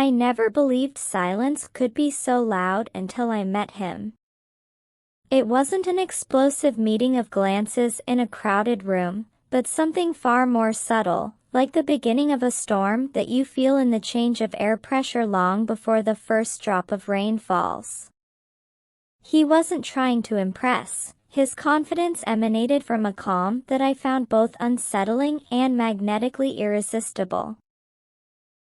I never believed silence could be so loud until I met him. It wasn't an explosive meeting of glances in a crowded room, but something far more subtle, like the beginning of a storm that you feel in the change of air pressure long before the first drop of rain falls. He wasn't trying to impress. His confidence emanated from a calm that I found both unsettling and magnetically irresistible.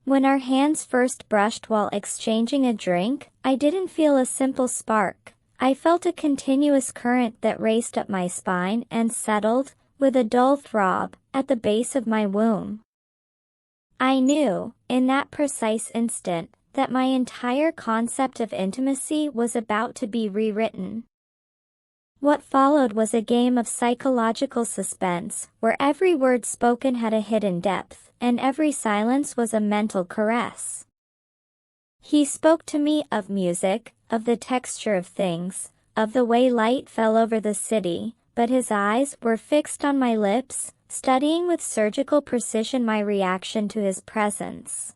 When our hands first brushed while exchanging a drink, I didn't feel a simple spark. I felt a continuous current that raced up my spine and settled, with a dull throb, at the base of my womb. I knew, in that precise instant, that my entire concept of intimacy was about to be rewritten. What followed was a game of psychological suspense, where every word spoken had a hidden depth, and every silence was a mental caress. He spoke to me of music, of the texture of things, of the way light fell over the city, but his eyes were fixed on my lips, studying with surgical precision my reaction to his presence.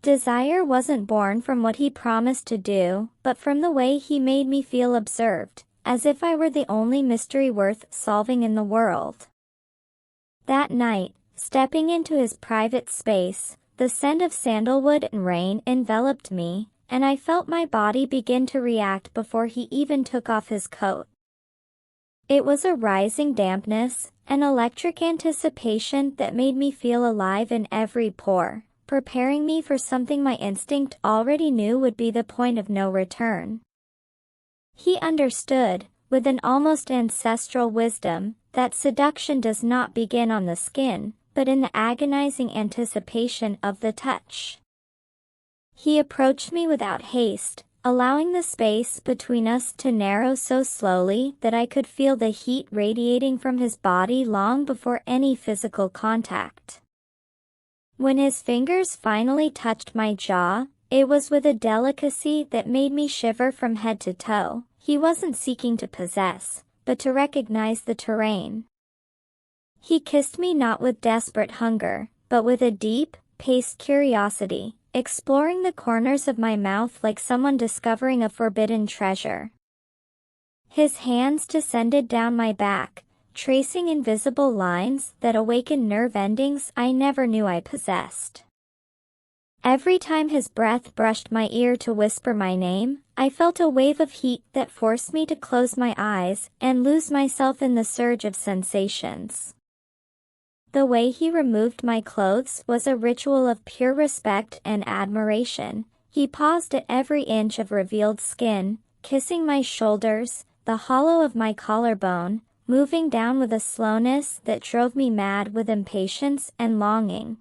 Desire wasn't born from what he promised to do, but from the way he made me feel observed, as if I were the only mystery worth solving in the world. That night, stepping into his private space, the scent of sandalwood and rain enveloped me, and I felt my body begin to react before he even took off his coat. It was a rising dampness, an electric anticipation that made me feel alive in every pore, preparing me for something my instinct already knew would be the point of no return. He understood, with an almost ancestral wisdom, that seduction does not begin on the skin, but in the agonizing anticipation of the touch. He approached me without haste, allowing the space between us to narrow so slowly that I could feel the heat radiating from his body long before any physical contact. When his fingers finally touched my jaw, it was with a delicacy that made me shiver from head to toe. He wasn't seeking to possess, but to recognize the terrain. He kissed me not with desperate hunger, but with a deep, paced curiosity, exploring the corners of my mouth like someone discovering a forbidden treasure. His hands descended down my back, tracing invisible lines that awakened nerve endings I never knew I possessed. Every time his breath brushed my ear to whisper my name, I felt a wave of heat that forced me to close my eyes and lose myself in the surge of sensations. The way he removed my clothes was a ritual of pure respect and admiration. He paused at every inch of revealed skin, kissing my shoulders, the hollow of my collarbone, moving down with a slowness that drove me mad with impatience and longing.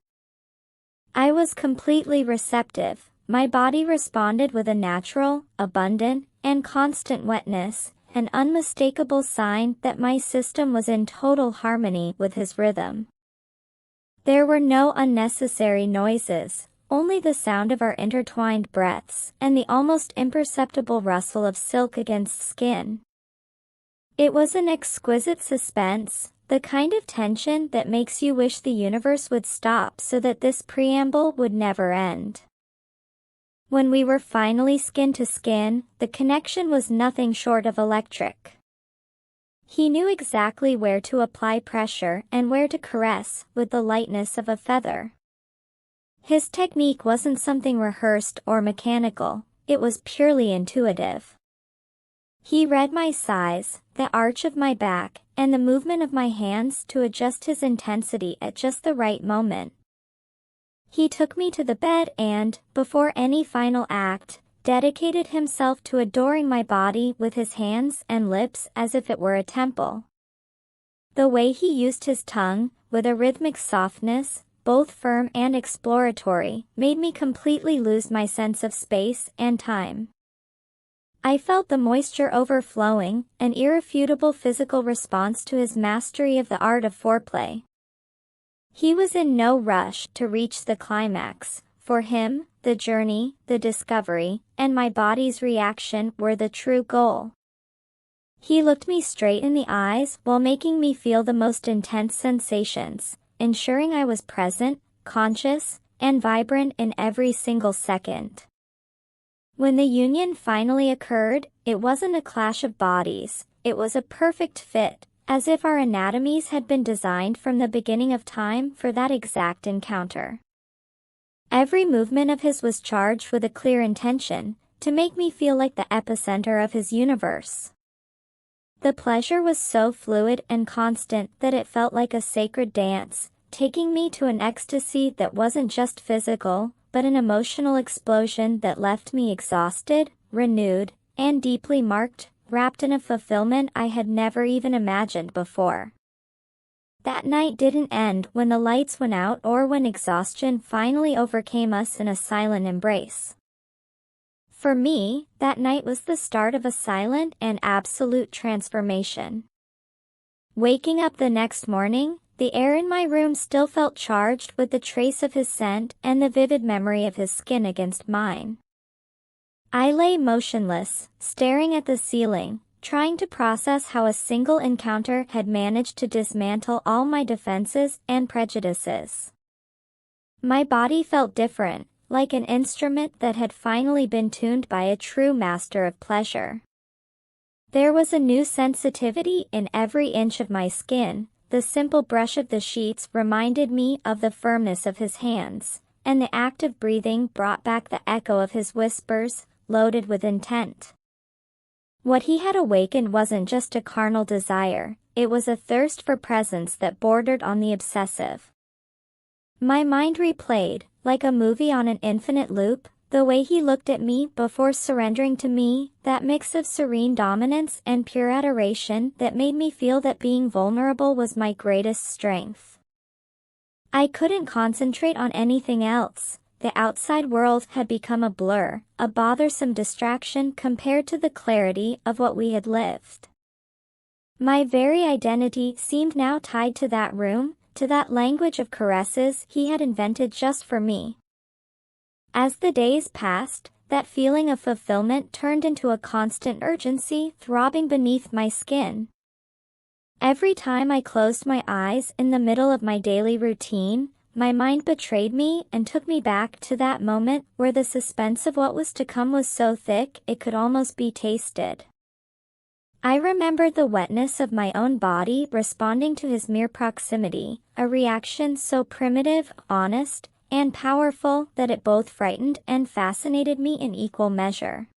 I was completely receptive. My body responded with a natural, abundant, and constant wetness, an unmistakable sign that my system was in total harmony with his rhythm. There were no unnecessary noises, only the sound of our intertwined breaths and the almost imperceptible rustle of silk against skin. It was an exquisite suspense, the kind of tension that makes you wish the universe would stop so that this preamble would never end. When we were finally skin to skin, the connection was nothing short of electric. He knew exactly where to apply pressure and where to caress, with the lightness of a feather. His technique wasn't something rehearsed or mechanical, it was purely intuitive. He read my size, the arch of my back, and the movement of my hands to adjust his intensity at just the right moment. He took me to the bed and, before any final act, dedicated himself to adoring my body with his hands and lips as if it were a temple. The way he used his tongue, with a rhythmic softness, both firm and exploratory, made me completely lose my sense of space and time. I felt the moisture overflowing, an irrefutable physical response to his mastery of the art of foreplay. He was in no rush to reach the climax. For him, the journey, the discovery, and my body's reaction were the true goal. He looked me straight in the eyes while making me feel the most intense sensations, ensuring I was present, conscious, and vibrant in every single second. When the union finally occurred, it wasn't a clash of bodies, it was a perfect fit, as if our anatomies had been designed from the beginning of time for that exact encounter. Every movement of his was charged with a clear intention, to make me feel like the epicenter of his universe. The pleasure was so fluid and constant that it felt like a sacred dance, taking me to an ecstasy that wasn't just physical, but an emotional explosion that left me exhausted, renewed, and deeply marked, wrapped in a fulfillment I had never even imagined before. That night didn't end when the lights went out or when exhaustion finally overcame us in a silent embrace. For me, that night was the start of a silent and absolute transformation. Waking up the next morning, the air in my room still felt charged with the trace of his scent and the vivid memory of his skin against mine. I lay motionless, staring at the ceiling, trying to process how a single encounter had managed to dismantle all my defenses and prejudices. My body felt different, like an instrument that had finally been tuned by a true master of pleasure. There was a new sensitivity in every inch of my skin. The simple brush of the sheets reminded me of the firmness of his hands, and the act of breathing brought back the echo of his whispers, loaded with intent. What he had awakened wasn't just a carnal desire, it was a thirst for presence that bordered on the obsessive. My mind replayed, like a movie on an infinite loop, the way he looked at me before surrendering to me, that mix of serene dominance and pure adoration that made me feel that being vulnerable was my greatest strength. I couldn't concentrate on anything else. The outside world had become a blur, a bothersome distraction compared to the clarity of what we had lived. My very identity seemed now tied to that room, to that language of caresses he had invented just for me. As the days passed, that feeling of fulfillment turned into a constant urgency throbbing beneath my skin. Every time I closed my eyes in the middle of my daily routine, my mind betrayed me and took me back to that moment where the suspense of what was to come was so thick it could almost be tasted. I remembered the wetness of my own body responding to his mere proximity, a reaction so primitive, honest, and powerful that it both frightened and fascinated me in equal measure.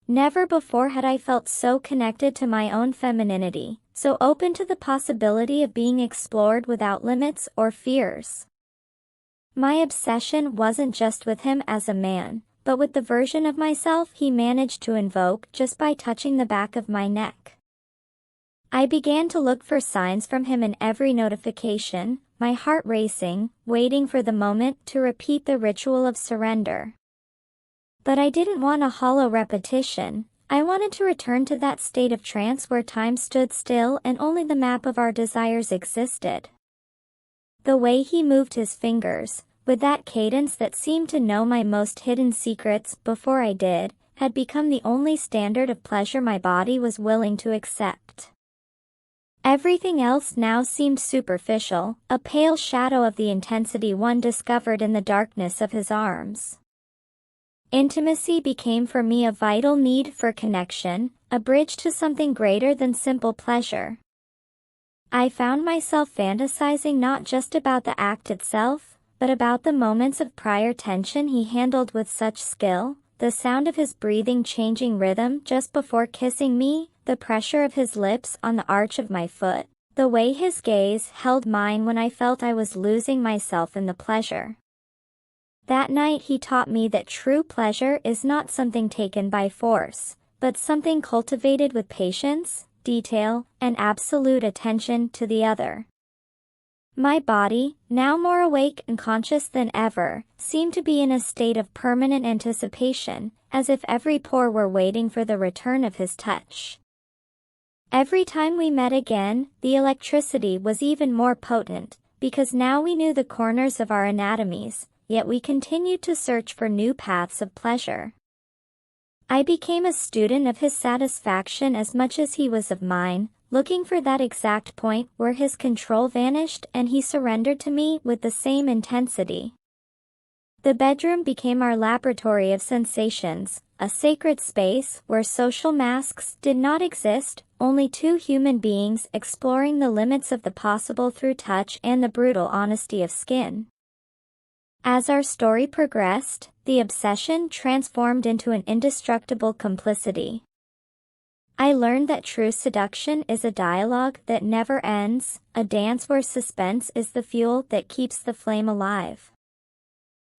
Never before had I felt so connected to my own femininity, so open to the possibility of being explored without limits or fears. My obsession wasn't just with him as a man, but with the version of myself he managed to invoke just by touching the back of my neck. I began to look for signs from him in every notification, my heart racing, waiting for the moment to repeat the ritual of surrender. But I didn't want a hollow repetition. I wanted to return to that state of trance where time stood still and only the map of our desires existed. The way he moved his fingers, with that cadence that seemed to know my most hidden secrets before I did, had become the only standard of pleasure my body was willing to accept. Everything else now seemed superficial, a pale shadow of the intensity one discovered in the darkness of his arms. Intimacy became for me a vital need for connection, a bridge to something greater than simple pleasure. I found myself fantasizing not just about the act itself, but about the moments of prior tension he handled with such skill, the sound of his breathing changing rhythm just before kissing me, the pressure of his lips on the arch of my foot, the way his gaze held mine when I felt I was losing myself in the pleasure. That night he taught me that true pleasure is not something taken by force, but something cultivated with patience, detail, and absolute attention to the other. My body, now more awake and conscious than ever, seemed to be in a state of permanent anticipation, as if every pore were waiting for the return of his touch. Every time we met again, the electricity was even more potent, because now we knew the corners of our anatomies, yet we continued to search for new paths of pleasure. I became a student of his satisfaction as much as he was of mine, looking for that exact point where his control vanished and he surrendered to me with the same intensity. The bedroom became our laboratory of sensations, a sacred space where social masks did not exist, only two human beings exploring the limits of the possible through touch and the brutal honesty of skin. As our story progressed, the obsession transformed into an indestructible complicity. I learned that true seduction is a dialogue that never ends, a dance where suspense is the fuel that keeps the flame alive.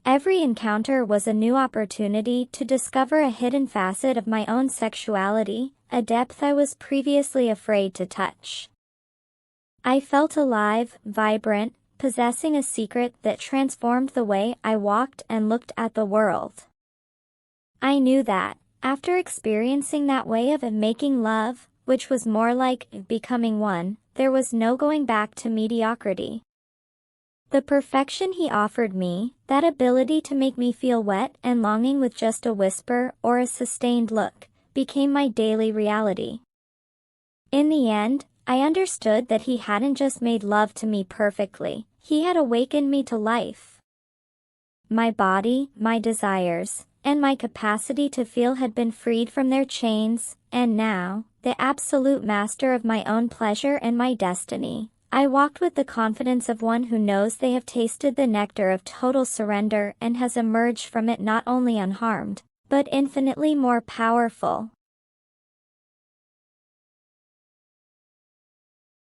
Every encounter was a new opportunity to discover a hidden facet of my own sexuality, a depth I was previously afraid to touch. I felt alive, vibrant, possessing a secret that transformed the way I walked and looked at the world. I knew that, after experiencing that way of making love, which was more like becoming one, there was no going back to mediocrity. The perfection he offered me, that ability to make me feel wet and longing with just a whisper or a sustained look, became my daily reality. In the end, I understood that he hadn't just made love to me perfectly, he had awakened me to life. My body, my desires, and my capacity to feel had been freed from their chains, and now, the absolute master of my own pleasure and my destiny, I walked with the confidence of one who knows they have tasted the nectar of total surrender and has emerged from it not only unharmed, but infinitely more powerful.